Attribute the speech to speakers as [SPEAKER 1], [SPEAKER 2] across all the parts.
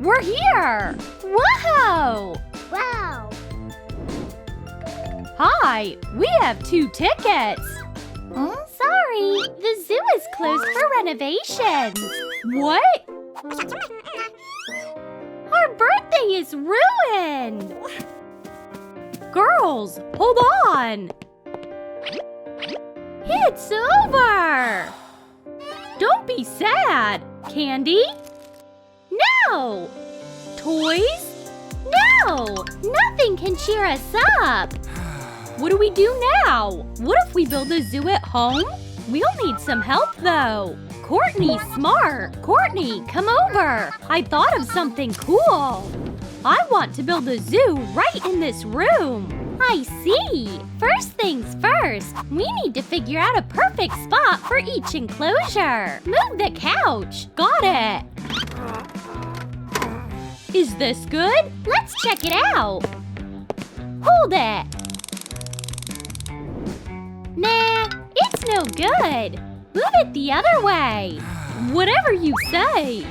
[SPEAKER 1] We're here! Whoa!
[SPEAKER 2] Wow!
[SPEAKER 1] Hi, we have 2 tickets.
[SPEAKER 2] Sorry, the zoo is closed for renovations.
[SPEAKER 1] What?
[SPEAKER 2] Our birthday is ruined.
[SPEAKER 1] Girls, hold on.
[SPEAKER 2] It's over.
[SPEAKER 1] Don't be sad. Candy?
[SPEAKER 2] No!
[SPEAKER 1] Toys?
[SPEAKER 2] No! Nothing can cheer us up.
[SPEAKER 1] What do we do now? What if we build a zoo at home? We'll need some help though. Courtney's smart. Courtney, come over. I thought of something cool. I want to build a zoo right in this room.
[SPEAKER 2] I see. First things first, we need to figure out a perfect spot for each enclosure. Move the couch.
[SPEAKER 1] Got it. Is this good?
[SPEAKER 2] Let's check it out. Hold it. Nah, it's no good. Move it the other way.
[SPEAKER 1] Whatever you say.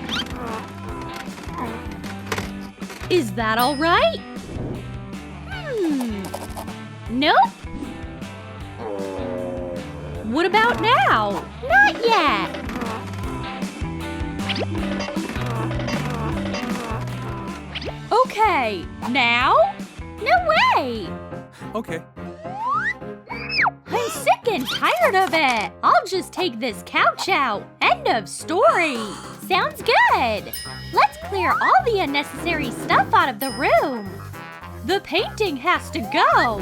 [SPEAKER 1] Is that all right?
[SPEAKER 2] Nope.
[SPEAKER 1] What about now?
[SPEAKER 2] Not yet.
[SPEAKER 1] Okay, now?
[SPEAKER 2] No way.
[SPEAKER 3] Okay.
[SPEAKER 1] I'm sick and tired of it. I'll just take this couch out. End of story.
[SPEAKER 2] Sounds good. Let's clear all the unnecessary stuff out of the room.
[SPEAKER 1] The painting has to go.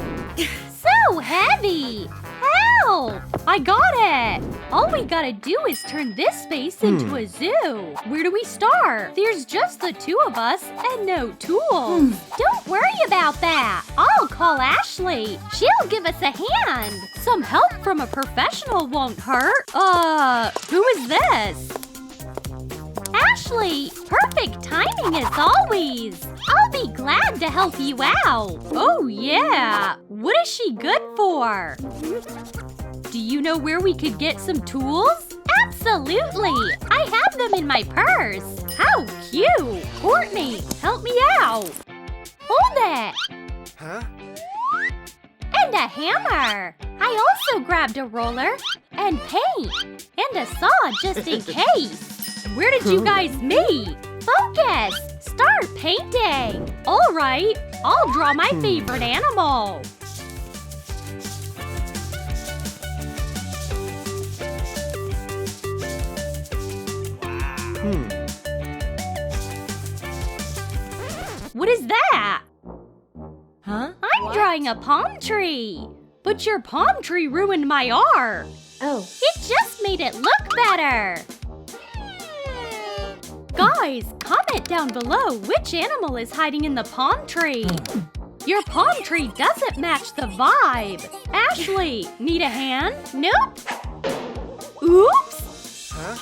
[SPEAKER 2] So heavy. Help!
[SPEAKER 1] I got it. All we gotta do is turn this space into a zoo. Where do we start? There's just the 2 of us and no tools.
[SPEAKER 2] Don't worry about that. I'll call Ashley. She'll give us a hand.
[SPEAKER 1] Some help from a professional won't hurt. Who is this?
[SPEAKER 2] Ashley, perfect timing as always. I'll be glad to help you out.
[SPEAKER 1] Oh, yeah. What is she good for? Do you know where we could get some tools?
[SPEAKER 2] Absolutely. I have them in my purse.
[SPEAKER 1] How cute. Courtney, help me out.
[SPEAKER 2] Hold it.
[SPEAKER 3] Huh?
[SPEAKER 2] And a hammer. I also grabbed a roller and paint and a saw just in case.
[SPEAKER 1] Where did you guys meet?
[SPEAKER 2] Focus. Start painting.
[SPEAKER 1] All right, I'll draw my favorite animal. What is that? Huh?
[SPEAKER 2] I'm drawing a palm tree.
[SPEAKER 1] But your palm tree ruined my art.
[SPEAKER 2] Oh. It just made it look better.
[SPEAKER 1] Guys, comment down below which animal is hiding in the palm tree. Your palm tree doesn't match the vibe. Ashley, need a hand?
[SPEAKER 2] Nope.
[SPEAKER 1] Oops!
[SPEAKER 3] Huh?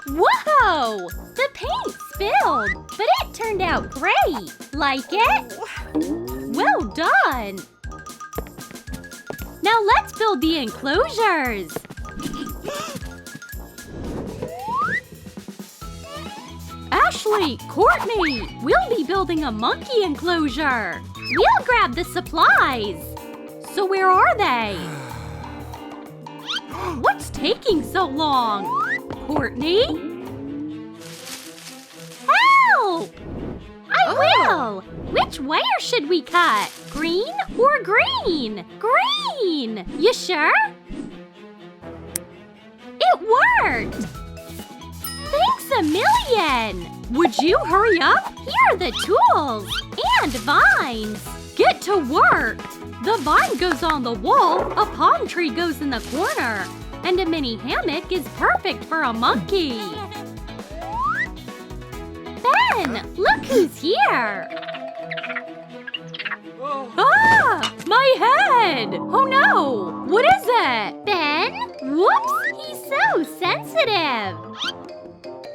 [SPEAKER 1] Whoa!
[SPEAKER 2] The paint spilled, but it turned out great. Like it?
[SPEAKER 1] Well done! Now let's build the enclosures. Ashley, Courtney, we'll be building a monkey enclosure.
[SPEAKER 2] We'll grab the supplies.
[SPEAKER 1] So where are they? What's taking so long? Courtney?
[SPEAKER 2] Help! I will! Which wire should we cut? Green or green? Green! You sure? It worked! Thanks a million!
[SPEAKER 1] Would you hurry up?
[SPEAKER 2] Here are the tools and vines.
[SPEAKER 1] Get to work! The vine goes on the wall, a palm tree goes in the corner, and a mini hammock is perfect for a monkey.
[SPEAKER 2] Ben, look who's here!
[SPEAKER 1] Ah! My head! Oh no! What is it?
[SPEAKER 2] Ben? Whoops! He's so sensitive!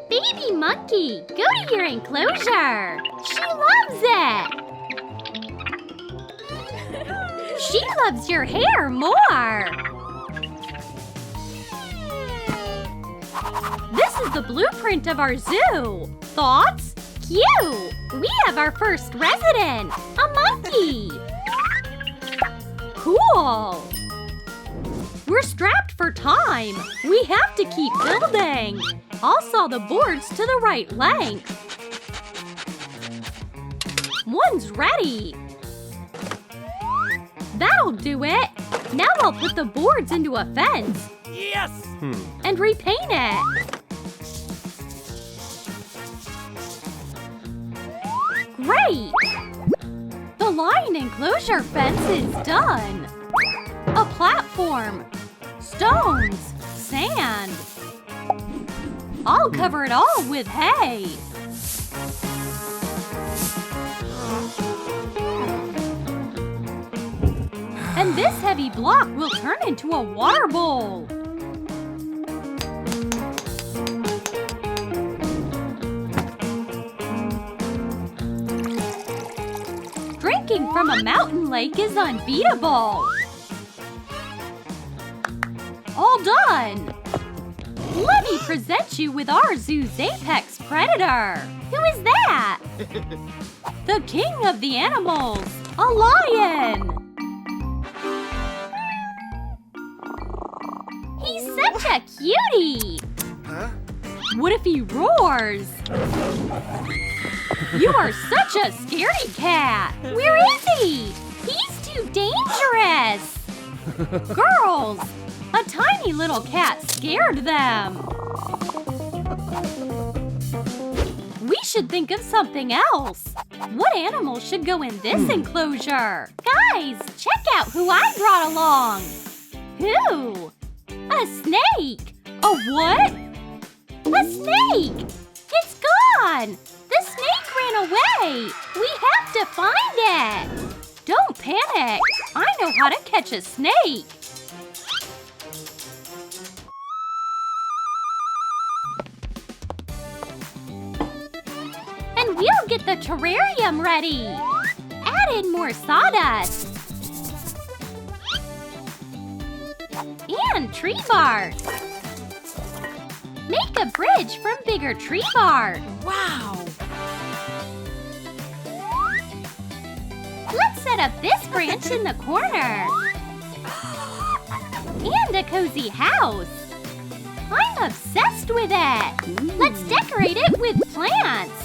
[SPEAKER 2] Baby monkey, go to your enclosure! She loves it! She loves your hair more!
[SPEAKER 1] This is the blueprint of our zoo. Thoughts? Phew! We have our first resident! A monkey! Cool! We're strapped for time! We have to keep building! I'll saw the boards to the right length. One's ready! That'll do it! Now I'll put the boards into a fence.
[SPEAKER 3] Yes!
[SPEAKER 1] And repaint it. Great! The lion enclosure fence is done. A platform, stones, sand. I'll cover it all with hay. And this heavy block will turn into a water bowl. Drinking from a mountain lake is unbeatable. All done. Let me present you with our zoo's apex predator. Who is that? The king of the animals, a lion. He's such a cutie!
[SPEAKER 3] Huh?
[SPEAKER 1] What if he roars? You are such a scaredy cat! Where is he? He's too dangerous! Girls! A tiny little cat scared them! We should think of something else! What animal should go in this enclosure? Guys, check out who I brought along! Who? A snake! A what? A snake! It's gone! The snake ran away! We have to find it! Don't panic! I know how to catch a snake! And we'll get the terrarium ready! Add in more sawdust! And tree bark. Make a bridge from bigger tree bark.
[SPEAKER 3] Wow!
[SPEAKER 1] Let's set up this branch in the corner. And a cozy house. I'm obsessed with it. Let's decorate it with plants.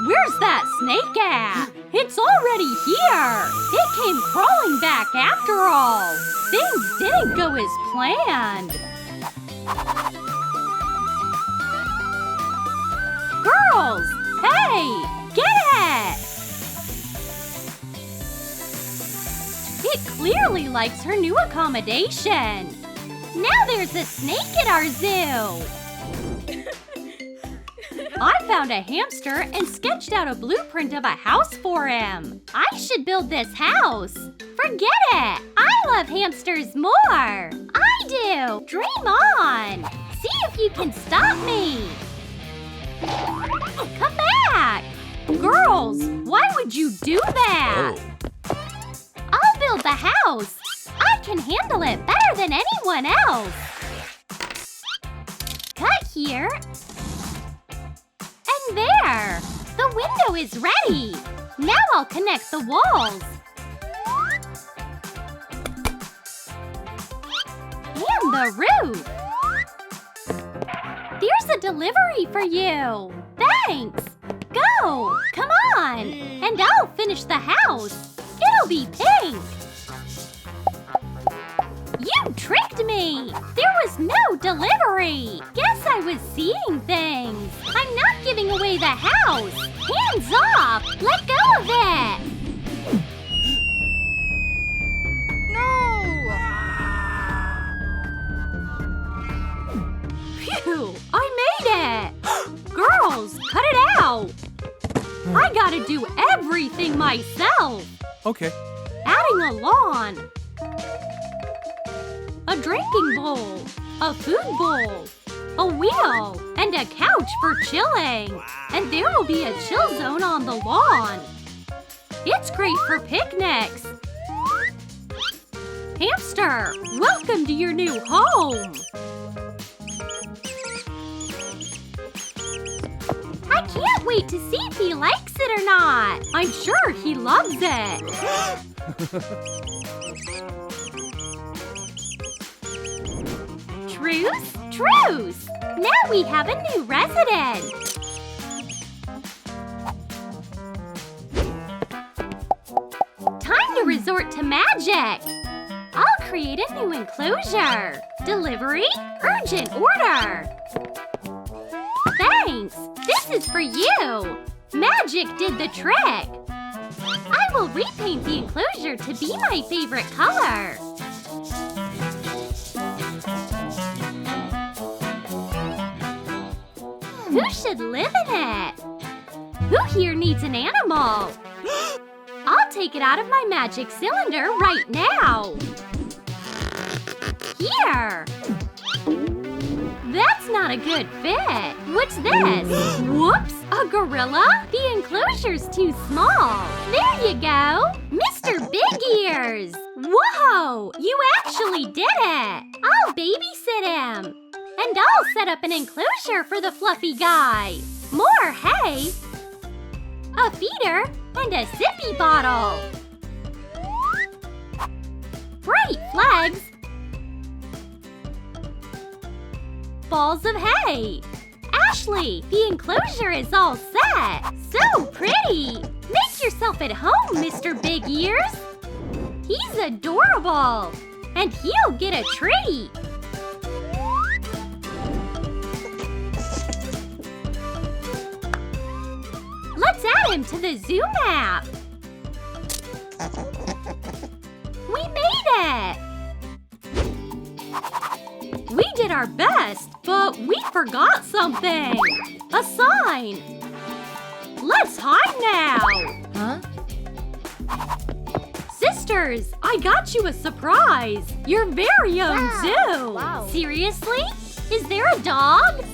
[SPEAKER 1] Where's that snake at? It's already here. It came crawling back after all. Things didn't go as planned. Girls, hey, get it! It clearly likes her new accommodation. Now there's a snake at our zoo. I found a hamster and sketched out a blueprint of a house for him. I should build this house. Forget it. I love hamsters more. I do. Dream on. See if you can stop me. Come back. Girls, why would you do that? I'll build the house. I can handle it better than anyone else. Cut here. And there! The window is ready! Now I'll connect the walls. And the roof. There's a delivery for you. Thanks. Go! Come on! And I'll finish the house. It'll be pink. You tricked me! There was no delivery! Guess I was seeing things! I'm not giving away the house! Hands off! Let go of it!
[SPEAKER 3] No!
[SPEAKER 1] Phew! I made it! Girls, cut it out! I gotta do everything myself!
[SPEAKER 4] Okay.
[SPEAKER 1] Adding a lawn. A drinking bowl, a food bowl, a wheel, and a couch for chilling. And there will be a chill zone on the lawn. It's great for picnics. Hamster, welcome to your new home.
[SPEAKER 2] I can't wait to see if he likes it or not.
[SPEAKER 1] I'm sure he loves it.
[SPEAKER 2] Truce, truce. Now we have a new resident. Time to resort to magic. I'll create a new enclosure. Delivery, urgent order. Thanks. This is for you. Magic did the trick. I will repaint the enclosure to be my favorite color. Who should live in it? Who here needs an animal? I'll take it out of my magic cylinder right now. Here. That's not a good fit. What's this? Whoops, a gorilla? The enclosure's too small. There you go. Mr. Big Ears. Whoa, you actually did it. I'll babysit him. And I'll set up an enclosure for the fluffy guy. More hay. A feeder and a sippy bottle. Bright flags. Balls of hay. Ashley, the enclosure is all set. So pretty. Make yourself at home, Mr. Big Ears. He's adorable. And he'll get a treat. Let's add him to the zoo map. We made it.
[SPEAKER 1] We did our best, but we forgot something. A sign. Let's hide now.
[SPEAKER 3] Huh?
[SPEAKER 1] Sisters, I got you a surprise. Your very own zoo.
[SPEAKER 3] Wow.
[SPEAKER 2] Seriously? Is there a dog?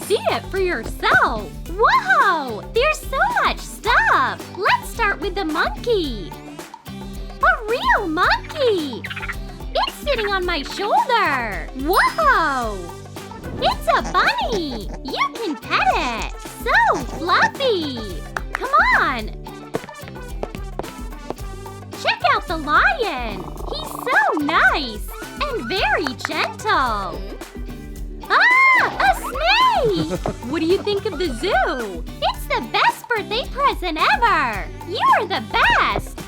[SPEAKER 1] See it for yourself.
[SPEAKER 2] Whoa! There's so much stuff! Let's start with the monkey. A real monkey! It's sitting on my shoulder. Whoa! It's a bunny! You can pet it! So fluffy! Come on! Check out the lion! He's so nice! And very gentle! Ah! A snake!
[SPEAKER 1] What do you think of the zoo?
[SPEAKER 2] It's the best birthday present ever! You're the best!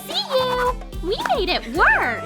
[SPEAKER 2] See you! We made it work!